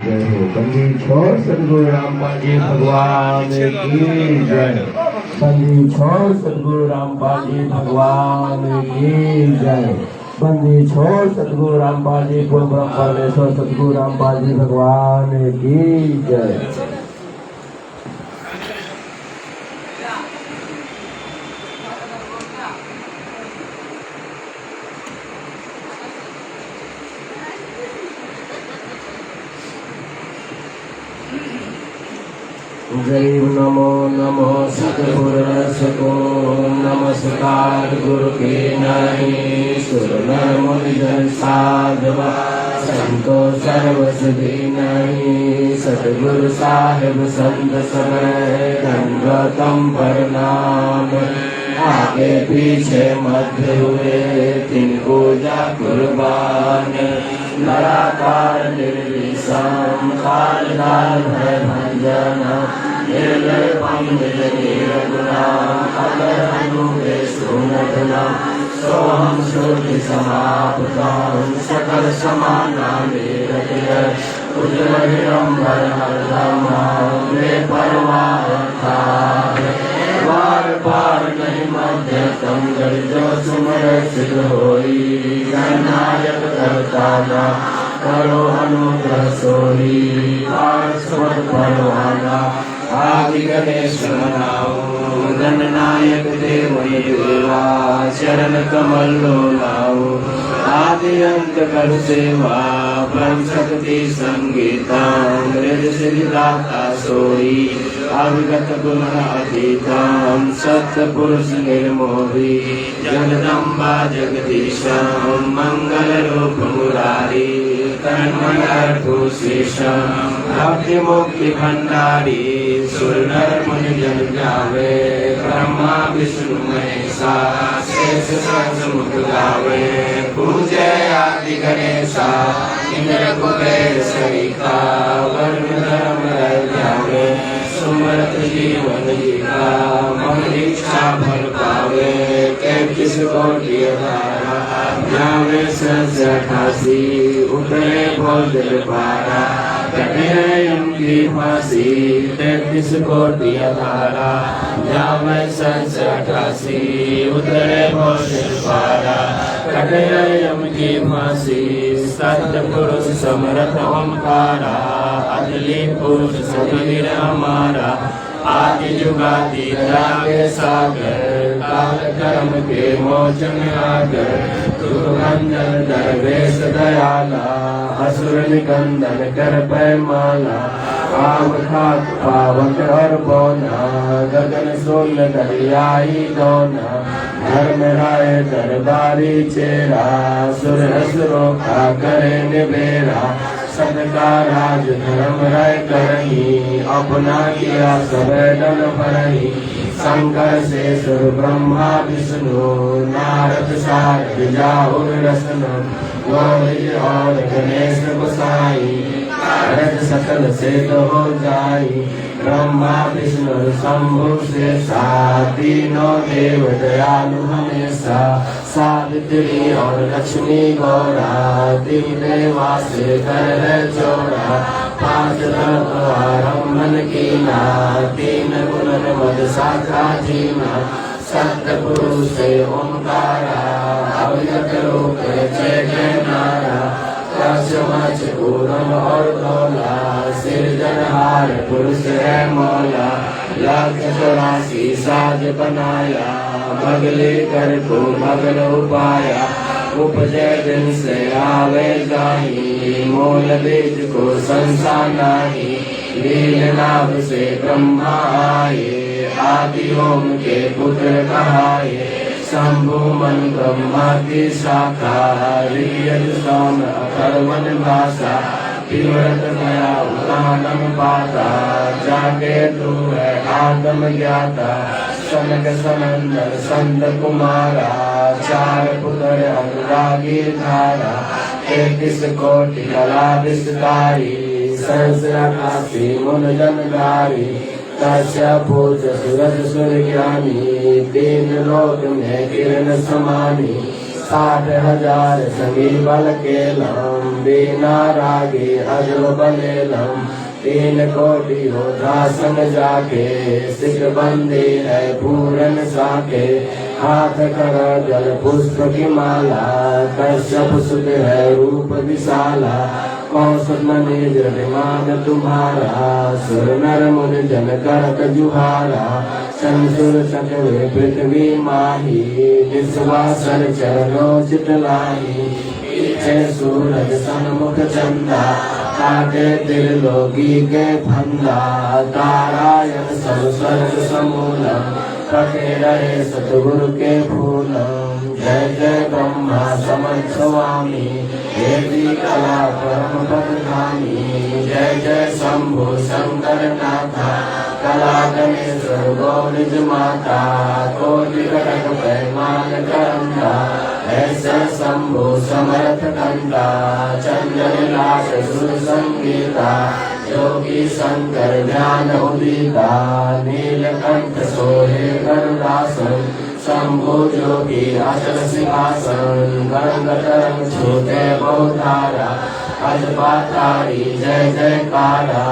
जय हो। बंदी छोड़ सदगुरु रामपाल जी भगवान की जय। बंदी छोड़ सदगुरु रामपाल जी भगवान की जय। बंदी छोड़ सदगुरु रामपाल जी पूर्ण ब्रह्म परमेश्वर सदगुरु रामपाल जी भगवान की जय। जय नमो नमो सतगुरसको नमस्कार गुरु के नहीं सुर नर मुनि जन साधवा संतो सर्व सिद्धि नहीं सतगुरु साहिब संत समय दंडवतम प्रणाम आगे पीछे मध्य हुए तिनको जा कुर्बान नराकार निर्विषम काल काल भय भंजना निर्लयम निरगुणा अगर अनुगे सुनतना सोहम श्रुति समाप्तां सकल समाना मेरय उज्जवलिरंबर हरधमा मे परवाह वार पार नहीं मध्य कंगड़ जो सुमर सिद्ध होई गणनायक करताना करो अनुग्रह सोई पार्श्वत परवाना आदि गणेश मनाओ गणनायक देव देवा चरण कमल लाओ आदि अंत कर सेवा ब्रह्म शक्ति संगीता मृद सिद्धाता सोई अविगत गुण अतीतम सत्य पुरुष निर्मोही जगदम्बा जगदीशा मंगल रूप मुरारी तन्मयशेषम भक्ति मुक्ति भंडारी सुर नर मुनि जन गावे ब्रह्मा विष्णु महेशा शेष सहस्रमुख गावे पूजे आदि गणेशा इंद्र कुबेर सरिता वरुण धर्म जावे सुमरत जीवन जीवा मन इच्छा भर पावे 33 कोटि धारा जावे 88 उतरे भोजन पारा कटे उनकी फांसी 33 कोटि धारा जावे 88 उतरे भोजन पारा कटे उनकी फांसी सत्य पुरुष समरथ ओंकारा अदली पुरुष सबीर हमारा आदि जुगादि रागे सागर काल कर्म के मोचन आगर दुर्गंधन दरवेश दयाला असुर निकंदन कर पैमाला पाव खात पावक और बोना गगन सोन दरियाई दोना धर्म राय दरबारी चेरा सुर असुरों का करे निबेरा सबका राज धर्म राय करही अपना किया सब दल भरही शंकर से सुर ब्रह्मा विष्णु नारद सारद जाहुर रसन गोविंद और गणेश गोसाई रज सकल से हो जाई ब्रह्मा विष्णु शंभु से तीनों देव दयालु हमेशा सावित्री और लक्ष्मी गौरा तीन देवा से कर चौड़ा 5 आरम्भन कीना 3 गुण मद शाखा जीना सत्य पुरुष से ओंकारा अविगत रूप जय नारा कशमच पूरम और धौला सिरजनहार पुरुष है मौला 184 साज बनाया बगले कर को मगल उपाया उपजय दिन से आवे जाही मोल बीज को संसार नाही लील लाभ से ब्रह्मा आए आदि ओम के पुत्र कहाए शंभु मन ब्रह्मा की शाखा रियद सोम अथर्वन भाषा तीव्रत नया उदानम पाता जागे तू है आदम ज्ञाता सनक सनंदन संत कुमारा 4 पुत्र अनुरागी धारा 33 कोटि कला विस्तारी सहस्राकाशी मुन जनधारी तस्य पूज सूरज सुर ज्ञानी 3 लोक में किरण समानी 60,000 संगी बल केलम बिना रागे अजब बलेलम 3 कोटि योद्धा संग जाके सिख बंदी है पूरन साके हाथ कर जल पुष्प की माला कश्यप सुत है रूप विशाला कौशल मणि द्रव्यमान तुम्हारा सुर नर मुनि जन करत जुहारा संसुर सकल पृथ्वी माही विश्वासर चरणों चितलाही पीछे सूरज सन्मुख चंदा काटे त्रिलोकी के फंदा तारायण सब स्वर्ग समूलम कटे रहे सतगुरु के फूलम जय जय ब्रह्मा समर्थ स्वामी देवी कला परम पदधामी जय जय शंभु शंकर नाथा कला गणेश्वर गौरिज माता कोटि कटक पैमान करंदा ऐसे शंभु समर्थ कंदा चंद्र लाश सुर संगीता योगी शंकर ज्ञान उदिता नीलकंठ सोहे गरुड़ासन शंभु जोगी अचल सिंहासन गंग तरंग छूटे बहुधारा अजपातारी जय जयकारा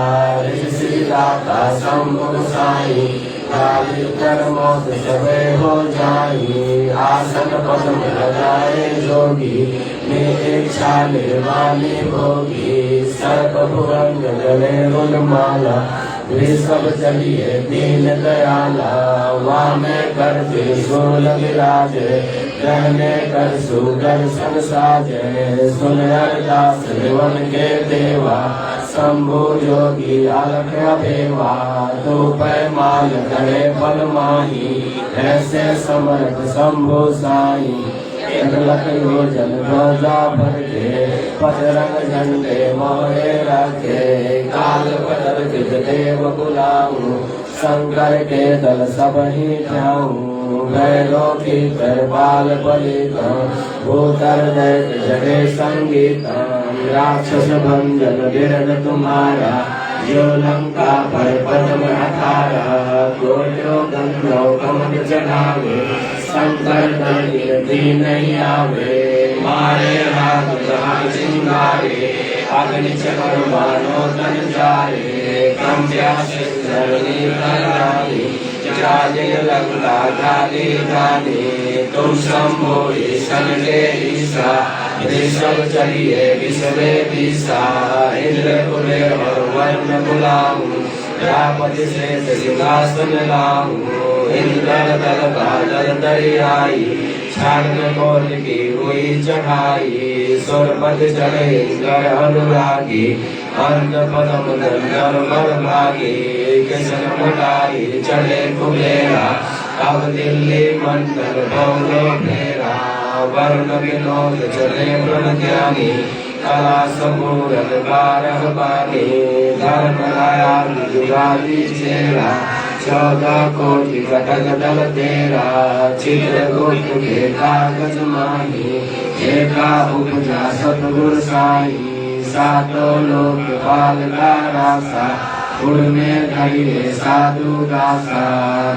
ऋषि दाता शंभु साई काली कर मौत सबे हो जाई आसन पद्म लगाए जोगी इच्छा निर्वाणी भोगी सर्प भुवंग गले गुणमाला सब चलिए दीन दयाला वामे कर त्रिशूल विराजे रहने कर सुदर्शन साजे सुन अरदास देवन के देवा शंभु योगी अलख अभेवा तो पैमाल करे फल माही ऐसे समर्थ शंभु साई लख योजन ध्वजा भर के पचरंग झंडे मोहे रखे काल बदल किस देव बुलाऊं शंकर के दल सब ही जाऊं भैरव की कृपाल बलि भूतर दैत जड़े संगीतम राक्षस भंजन विरद तुम्हारा जो लंका पर पद्म अठारा कोयो गंधो कमल चढ़ावे शंकर दीन नहीं आवे मारे हाथ जहाँ चिंगारे अग्नि चक्र मानो तन जारे कंप्या से धरनी करारी जाने लंका जाने जाने तुम शंभो ईशन ले ईसा ऋषभ चलिए विश्वे दिशा इंद्रपुरे और वर्ण बुलाऊं रापति से सिंहासन लाऊं इंद्र दल बादल दरियाई छाड़ कोल की हुई चढ़ाई सुरपति चढ़े इंद्र अनुरागी अंत पदम दंडर बल भागी किशन मुटाई चढ़े कुबेरा अब दिल्ली मंडल भौलो फेरा वर्ण विनोद चले ब्रह्म ज्ञानी कला समूरन 12 बानी धर्म दयाल जुगाली चेरा 14 कोटि कटक दल तेरा चित्रकूट के कागज माही एका उपजा सतगुर साई सातों लोक पाल का रासा गुण में घड़िए साधु दासा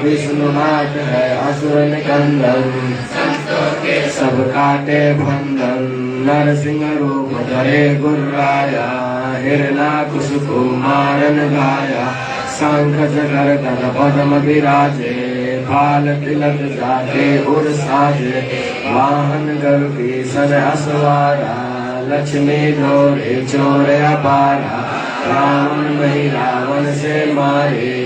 विष्णुनाथ है असुर निकंदन संतों के सब काटे बंधन नरसिंह रूप धरे गुर्राया हिरणाकुश को मारन गाया शंख चक्र तन पद्म विराजे फाल तिलक जाके उर साजे वाहन गरुड़ी सन असवारा लक्ष्मी ढोरे चोर अपारा रावण नहीं रावण से मारे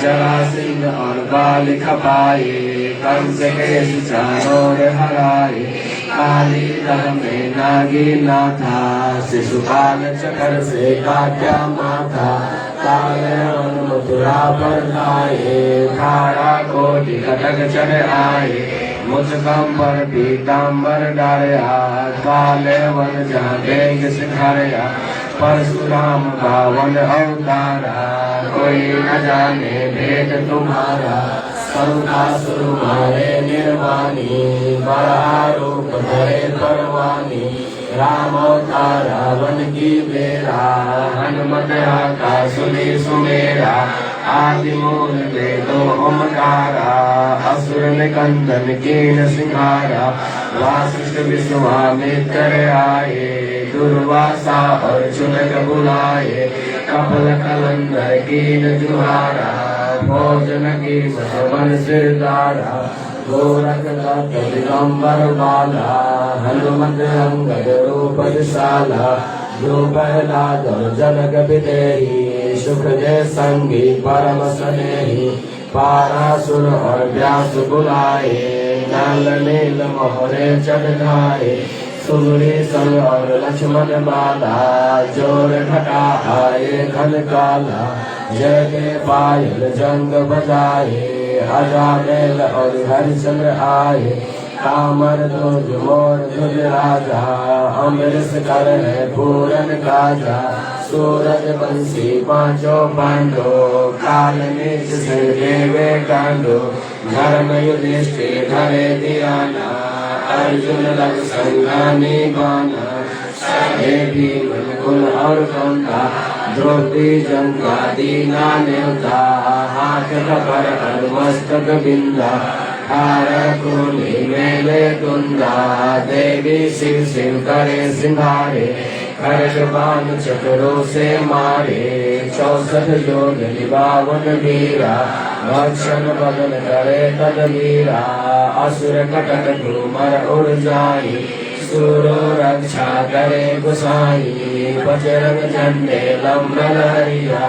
जरासिंह और बाल खपाए कंस केश चारों हराए काली दह में नागी नाथा शिशुपाल चक्र से काट्या माथा काले मथुरा पर लाए खारा कोटि कटक चढ़ आए मुझकंबर पीताम्बर डाया काले वन जहाँ बेग सिखाया परशुराम बावन अवतारा कोई न जाने भेद तुम्हारा संकासुर मारे निर्वाणी बड़ा रूप धरे परवानी राम अवतारा वन की बेरा हनुमत का सुनी सुमेरा आदिमूल वेदो ओमकारा असुर निकंदन कीन सिंहारा वासिष्ठ विश्वामित्र आए दुर्वासा और चुनक बुलाए कपल कलंदर कीन जुहारा भोजन की मन सिरदारा गोरख दिगंबर बाला हनुमत अंगद रूप शाला जो प्रहलाद जनक विदेही सुख दे संगी परम स्नेही पारासुर और व्यास बुलाए नल नील मोहरे चढ़ाए सुमरी संग और लक्ष्मण माला जोर घटा आए घन काला जय के पायल जंग बजाए अजामेल और हरिचंद्र आए कामर ध्वज मोर ध्वज राजा अमृत कर है पूरन काजा सूरज बंसी पांचों पांडो काल नीच से देवे कांडो धर्म युधिष्ठिर धरे दियाना अर्जुन लग संगानी बाना सहे भीम कुल और गंगा द्रौपदी जंगा दीना नेवता हाथ कपर और मस्तक बिंदा मेले कुंदा देवी शिव शिव करे सिंहारे खड्ग बाण चक्रों से मारे 64 योधन 52 वीरा भक्षण बदन करे तदवीरा असुर कटक धूमर उड़ जाई सुरो रक्षा करे गुसाई बजरंग झंडे लंबे लहरिया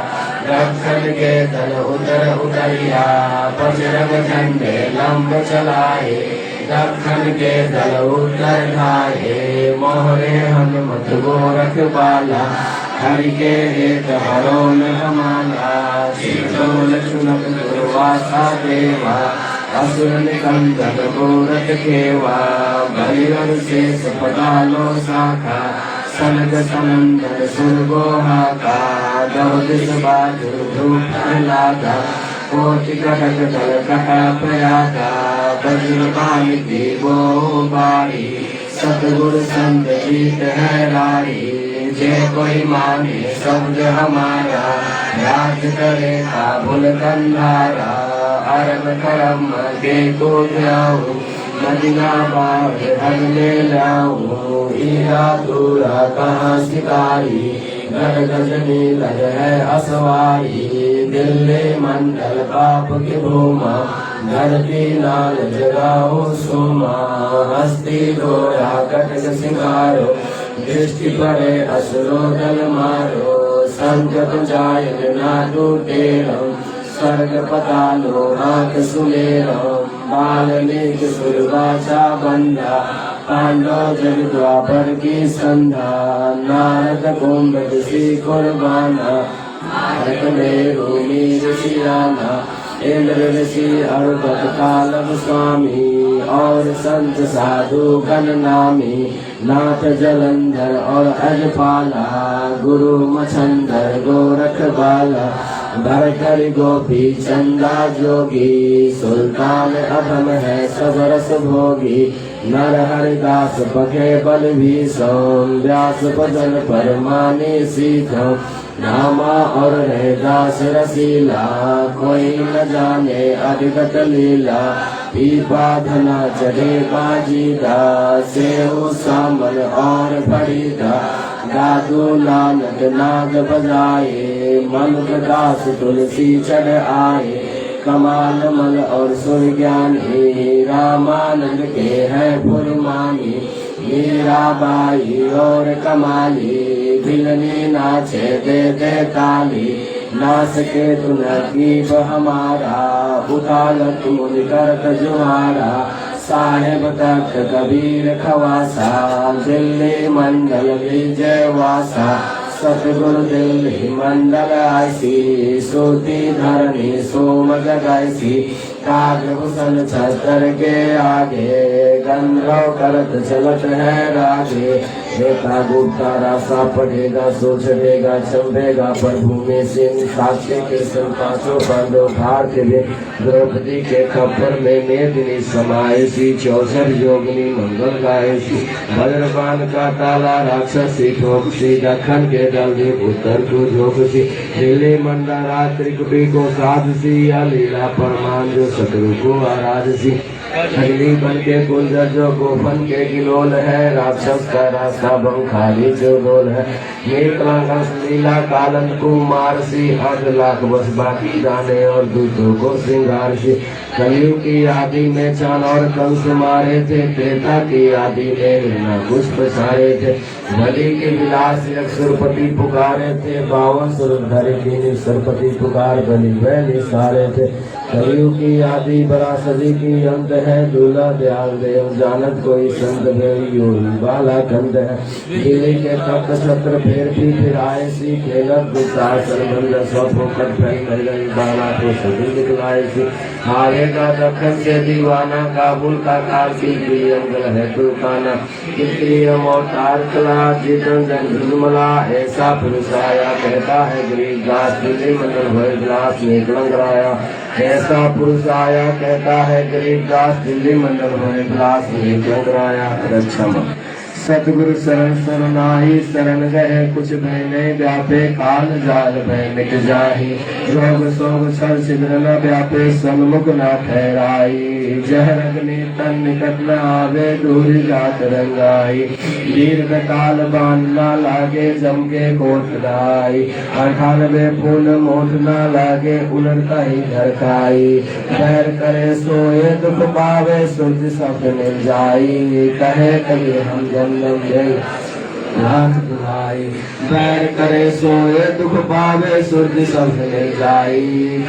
दक्षिण के तल उतर उतरिया बजरंग झंडे लंब चलाए दक्षिण के तल उतर ढाए मोहरे हनुमत गोरख बाला हरि के हेत हरो में हमारा सीतो लक्ष्मण दुर्वासा देवा असुर निकंदन गोरख केवा बलिवर शेष पतालो शाखा सनक सनंदन सुरगोहा का दौदिस बहादुर ध्रुव प्रहलादा कोटि कटक दल कटा प्रयागा वज्रपान देवो बारी सतगुरु संत जीत है रारी जय कोई माने शब्द हमारा राज करे काबुल कंधारा अरब करम के को जाऊं मदीना बाग हर ले लाऊं ईरा दूरा कहाँ शिकारी घर गजनी लग है असवारी दिल्ली मंडल पाप की भूमा धरती नाल जगाओ सोमा हस्ती घोड़ा कटक सिंगारो दृष्टि पड़े असुरो दल मारो संकट जाय ना टूटेरम स्वर्ग पतालो आंख सुमेरम बाल लेख सुरवाचा बंधा पांडव जग द्वापर की संधा नारद कुंभ ऋषि कुर्बाना भारत में रूमी ऋषि राना इंद्र ऋषि और कालव स्वामी और संत साधु गण नामी नाथ जलंधर और अजपाला गुरु मछंदर गोरख बाला भरकर गोपी चंदा जोगी सुल्तान अधम है सब रस भोगी नर हरिदास पखे बल भी सोम व्यास पदन पर माने सीखो नामा और रहदास रसीला कोई न जाने अधिगत लीला पीपा धना चढ़े बाजीदा सेहु सामल और फरीदा दादू नानक नाग बजाए मनुख दास तुलसी चढ़ आए कमाल मल और सुर ज्ञानी रामानंद के है पुरमानी मीराबाई और कमाली भिलनी नाचे दे ताली नाच के तुनकीब हमारा उताल तुम करत जुहारा साहेब तक कबीर खवासा दिल्ली मंडल विजय वासा सतगुरु दिल्ली मंडल आसी सोती धरणी सोम जगैसी कागभूषण छतर के आगे गंधर्व करत चलत है रागे नेता गुप्ता रासा पढ़ेगा सो चढ़ेगा चंपेगा प्रभु में सिंह साक्षी कृष्ण पांचों पांडव भारतीय द्रौपदी के खप्पर में मेदिनी समायसी 64 योगिनी मंगल गायसी वज्रपान का ताला राक्षसी ठोकसी दखन के दल्दी उत्तर को झोंकसी दिल्ली मंडा रात्रि कुटी को साधसी लीला परमान जो शत्रु को आराधसी अग्नि बन के कुंजर जो गोपन के गिलोल है राक्षस का रास्ता बंखाली जो गोल है लीला कालन कुमार सी 8 लाख बस बाकी दाने और दूधों को श्रृंगार सी कलयुग की आदि में चांद और कंस मारे थे त्रेता की आदि में न कुछ पछाड़े थे बलि के विलास अक्षरपति पुकारे थे 52 सुरधर की सरपति पुकार बलि वह निसारे थे कलयुग की आदि बरासदी की अंत है दूल्हा दयाल देव जानत कोई संत योगी बाला कंद है दिल्ली के तख्त छत्र फेर भी फिर आए सी खेलत दुशासन बंद सौ फोकट फैल गई बाला को सभी दिखलाए सी हारेगा दखन से दीवाना काबुल का काशी प्रियंगल है तुर्काना कितनी मोटार कला जितन जगमला ऐसा पुरुष आया कहता है गरीब दास दिल्ली मंडल भय ग्लास निकलंग राया ऐसा पुरुष आया कहता है गरीब दास दिल्ली मंडल भय ग्लास निकलंग राया रक्षा सतगुरु शरण शरणाई शरण गए कुछ भय नहीं व्यापे काल जाल भय मिट जाही रोग सोग छल छिद्र न व्यापे सन्मुख न ठहराई जहर अग्नि तन निकट न आवे दूर जात रंगाई दीर्घ काल बान न लागे जम के कोट दाई 98 फूल मोट न लागे उलटता ही धरकाई बैर करे सोए दुख पावे सुध सब मिल जाई कहे कभी हम जन्म लाख दुहाई बैर करे सोए दुख पावे सुध सब मिल जाई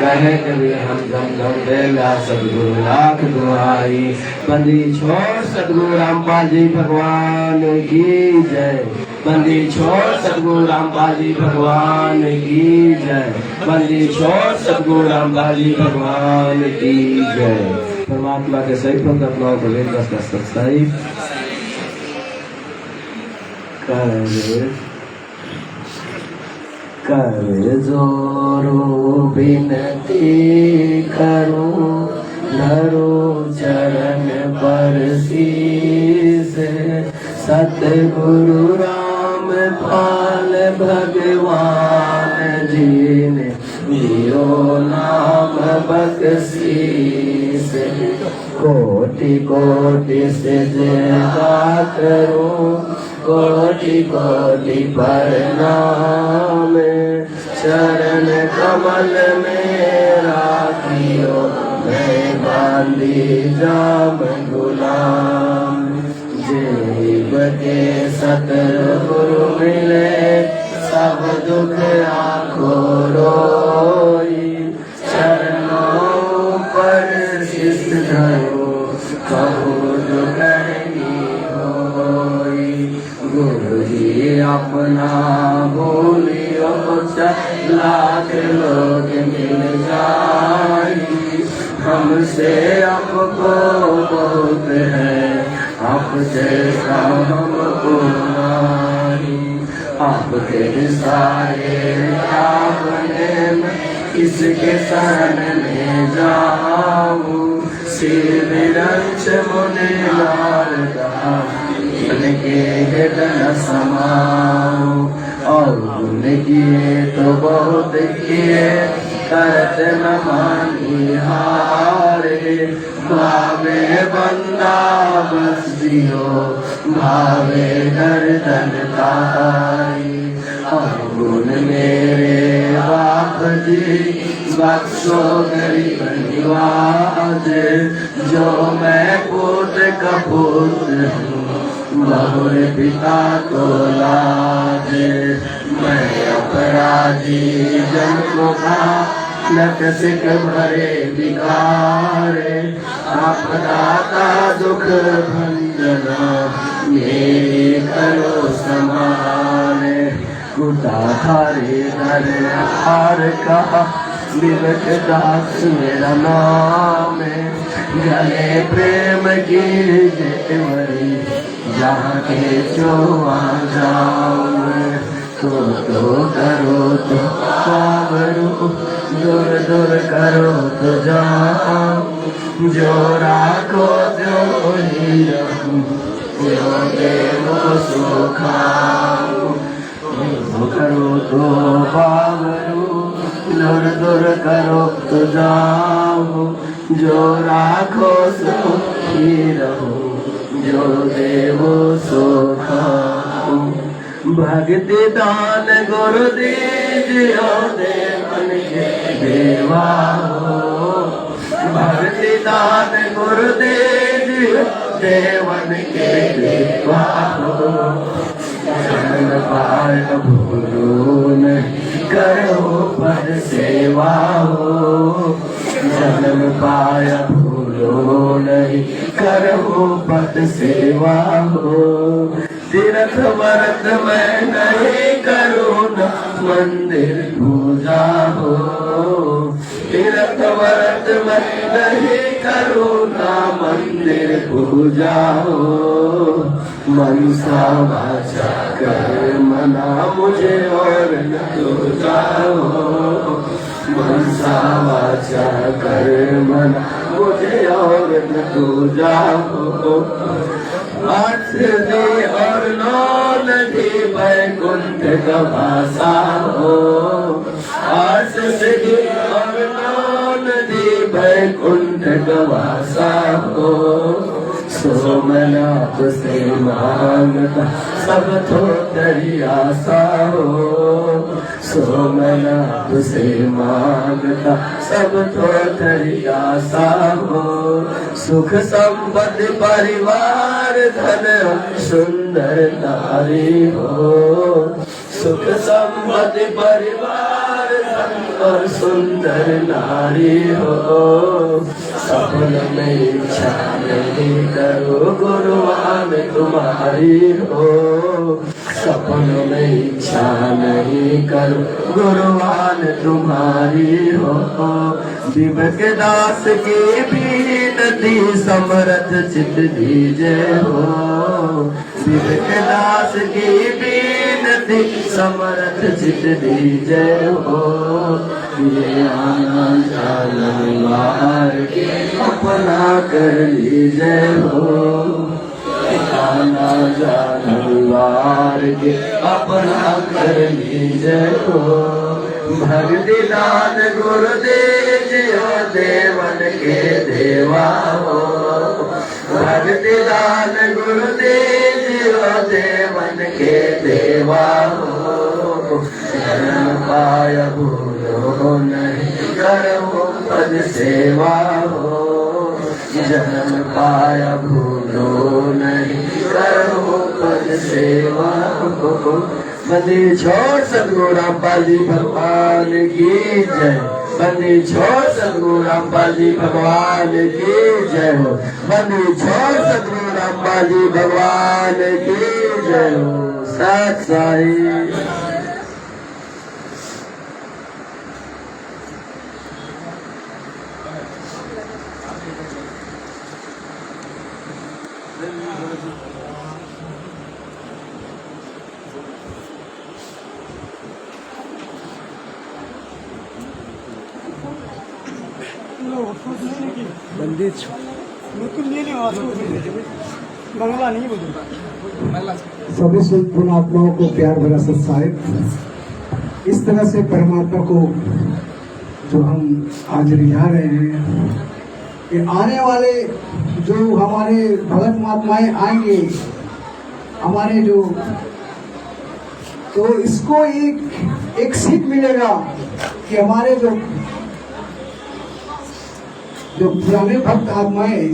कहे कभी हम जम बेला सदगुरु लाख दुहाई बंदी छोड़ सदगुरु रामपाल जी भगवान की जय बंदी छोड़ सदगुरु रामपाल जी भगवान की जय बंदी छोड़ सदगुरु रामपाल जी भगवान की जय परमात्मा के सही भक्त अपना उपदेश का सत्सई कर जोरो विनती करो धरो चरण पर शीस सतगुरु रामपाल भगवान जी ने दियो नाम बख्शीस कोटि कोटि से जय करो कोटि कोटि प्रणाम चरण कमल में राखियो मैं बांधी जाम गुलाम जीव के सतगुरु मिले सब दुख आँखों रोई चरणों पर शीश धरो कबू दुख गुरु जी अपना बोलियो लाख लोग मिल जाए हमसे आपको बहुत है आपसे हमको नहीं आपके सारे आपने किसके शरण में जाऊं सिर रंच मुने लाल के हृदय समाओ और किए तो बहुत किए करत न मानी हारे भावे बंदा बस दियो भावे गर्दन तारी गुण मेरे बाप जी बख्शो गरीब निवाज जो मैं पूत कपूत हूँ बहुर पिता को लाज मैं अपराधी जन्म का नक सिक भरे विकारे आपदाता दुख भंजना मेरी करो समारे कुटा थारे दरबार का विवेक दास मेरा नाम है गले प्रेम की जेवरी जहाँ के जो आ जाऊँ तो करो तो पावरू दूर दूर करो तो जाऊँ जो राखो जो ही रहूँ जो देवो सुखाऊँ करो तो पावरू दूर दूर करो तो जाऊँ जो राखो सुखी रहो जो देवो सुखाऊँ भक्ति दान गुरु दीजियो देवन के देवा हो भक्ति दान गुरु दीजियो देवन के देवा हो शरण पार भूलो नहीं करो पद सेवा हो जन्म पाया भूलो नहीं करो पद सेवा हो तीर्थ व्रत मैं नहीं करूँ न मंदिर पूजा हो तीर्थ व्रत मैं नहीं करूँ न मंदिर पूजा हो मनसा वाचा कर मना मुझे और न दूजा हो मनसा वाचा कर मना मुझे और न दूजा हो आठ दे और नौ नदी बैकुंठ का भाषा हो आठ दे और नौ नदी बैकुंठ का भाषा हो सोमनाथ से मांगता सब तो तेरी आशा हो सोमनाथ से मांगता सब तो तेरी आशा हो सुख संपत्ति परिवार धन सुंदर नारी हो सुख संपत्ति परिवार धन और सुंदर नारी हो सपन में इच्छा नहीं करो गुरुवान तुम्हारी हो सपन में इच्छा नहीं करो गुरुवान तुम्हारी हो दिवक दास की भी नदी समरथ चित दीजे हो दिवक दास की भी नदी समरथ चित दीजे हो ये आना जाना बाहर के अपना कर लीजे हो आना जाना बाहर के अपना कर लीजे हो भक्ति दान गुरु दीजियो देवन के देवा हो भक्ति दान गुरु दीजियो देवन के देवा हो जन्म पाया भूलो नहीं करो पद सेवा हो जन्म पाया भूलो नहीं करो पद सेवा हो बंदी छोड़ सदगुरु रामपाल जी भगवान की जय बंदी छोड़ सदगुरु रामपाल जी भगवान की जय हो बंदी छोड़ सदगुरु रामपाल जी भगवान की जय हो सत साई बंदी बंगला नहीं बोलूँगा सभी संपूर्ण आत्माओं को प्यार भरा सत साहिब इस तरह से परमात्मा को जो हम आज रिझा रहे हैं कि आने वाले जो हमारे भगत महात्माएं आएंगे हमारे जो तो इसको एक सीख मिलेगा कि हमारे जो पुराने भक्त आत्माएं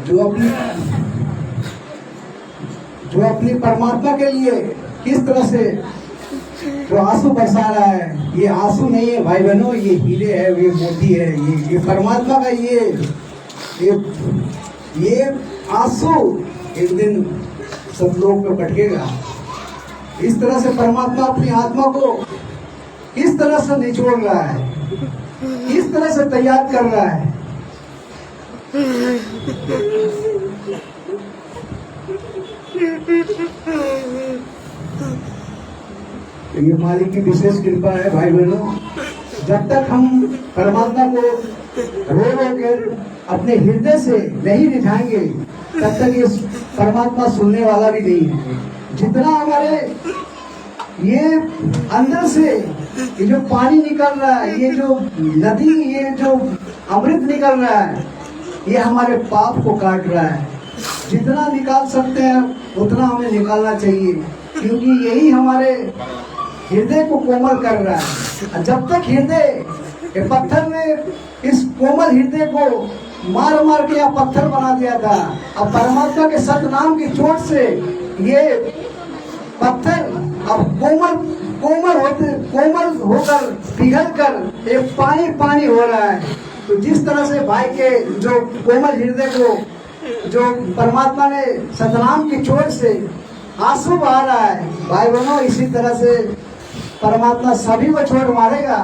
जो अपनी परमात्मा के लिए किस तरह से जो आंसू बरसा रहा है, ये आंसू नहीं है भाई बहनों, ये हीरे है, ये मोती है, ये परमात्मा का ये आंसू एक दिन सब लोग पे भटकेगा। इस तरह से परमात्मा अपनी आत्मा को किस तरह से निचोड़ रहा है। इस तरह से तैयार कर रहा है। तो ये मालिक की विशेष कृपा है भाई बहनों। जब तक हम परमात्मा को रो रो कर अपने हृदय से नहीं रिझाएंगे तब तक ये परमात्मा सुनने वाला भी नहीं है। जितना हमारे ये अंदर से ये जो पानी निकल रहा है, ये जो नदी, ये जो अमृत निकल रहा है, ये हमारे पाप को काट रहा है। जितना निकाल सकते हैं उतना हमें निकालना चाहिए, क्योंकि यही हमारे हृदय को कोमल कर रहा है। जब तक हृदय के पत्थर ने इस कोमल हृदय को मार मार के या पत्थर बना दिया था, अब परमात्मा के सतनाम की चोट से ये पत्थर अब कोमल होकर पिघल कर एक पानी पानी हो रहा है। तो जिस तरह से भाई के जो कोमल हृदय को जो परमात्मा ने सतनाम की चोट से आंसू बहा रहा है, भाई बहनों, इसी तरह से परमात्मा सभी को छोड़ मारेगा।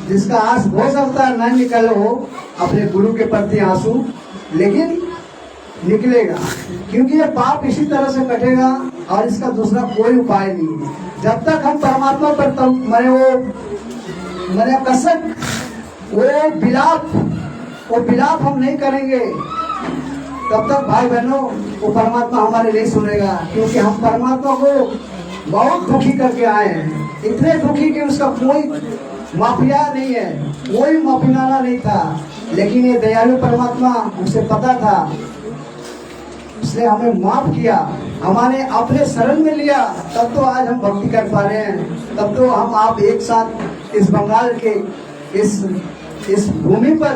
जिसका आंस हो सकता है न निकल हो अपने गुरु के प्रति आंसू, लेकिन निकलेगा, क्योंकि ये पाप इसी तरह से कटेगा और इसका दूसरा कोई उपाय नहीं है। जब तक हम परमात्मा पर मरे कसक वो बिलाप हम नहीं करेंगे, तब तक भाई बहनों वो परमात्मा हमारे नहीं सुनेगा। क्योंकि हम परमात्मा को बहुत दुखी करके आए हैं, इतने दुखी कि उसका कोई माफिया नहीं है, कोई माफीनामा नहीं था। लेकिन ये दयालु परमात्मा, उसे पता था, उसने हमें माफ किया, हमारे अपने शरण में लिया, तब तो आज हम भक्ति कर पा रहे हैं। तब तो हम आप एक साथ इस बंगाल के इस भूमि पर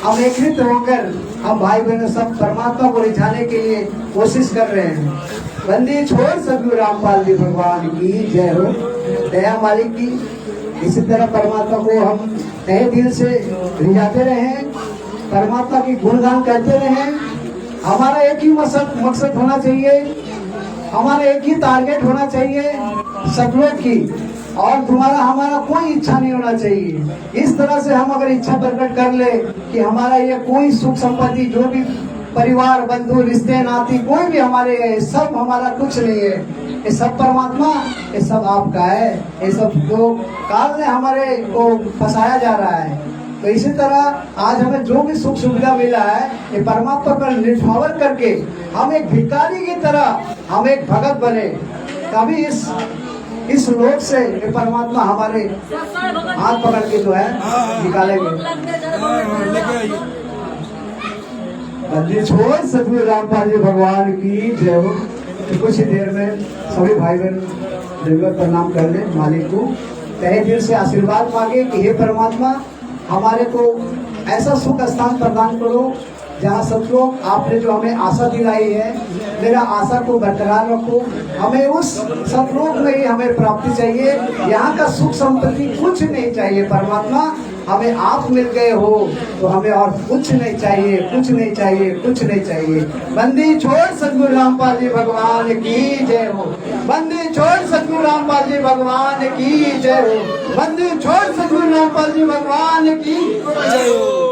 हम एकत्रित होकर हम भाई बहनों सब परमात्मा को रिझाने के लिए कोशिश कर रहे हैं। बंदी छोड़ सदगुरु रामपाल जी भगवान की जय हो। दया मालिक की इसी तरह परमात्मा को हम तहे दिल से रिझाते रहे, परमात्मा की गुणगान करते रहे। हमारा एक ही मकसद होना चाहिए, हमारा एक ही टारगेट होना चाहिए, सतलोक की, और तुम्हारा हमारा कोई इच्छा नहीं होना चाहिए। इस तरह से हम अगर इच्छा प्रकट कर ले कि हमारा ये कोई सुख संपत्ति, जो भी परिवार, बंधु, रिश्ते, नाती, कोई भी हमारे है, सब हमारा कुछ नहीं है, ये सब परमात्मा, ये सब आपका है। ये सब जो काल ने हमारे को फंसाया जा रहा है। तो इसी तरह आज हमें जो भी सुख सुविधा मिला है, ये परमात्मा पर निर्भर करके हम एक भिखारी की तरह हम एक भगत बने, तभी इस लोक से ये परमात्मा हमारे हाथ पकड़ के जो है निकालेंगे। बंदी छोड़ सदगुरु रामपाल जी भगवान की जय हो। तो कुछ ही देर में सभी भाई बहन दंडवत प्रणाम कर ले, मालिक को तहे दिल से आशीर्वाद मांगे कि हे परमात्मा, हमारे को ऐसा सुख स्थान प्रदान करो जहाँ सब लोग आपने जो हमें आशा दिलाई है, मेरा आशा को बरकरार रखो। हमें उस सतलोक में ही हमें प्राप्ति चाहिए, यहाँ का सुख संपत्ति कुछ नहीं चाहिए परमात्मा। हमें आप मिल गए हो तो हमें और कुछ नहीं चाहिए, कुछ नहीं चाहिए, कुछ नहीं चाहिए। बंदी छोड़ सदगुरु रामपाल जी भगवान की जय हो। बंदी छोड़ सदगुरु रामपाल जी भगवान की जय हो। बंदी छोड़ सदगुरु रामपाल जी भगवान की जय हो।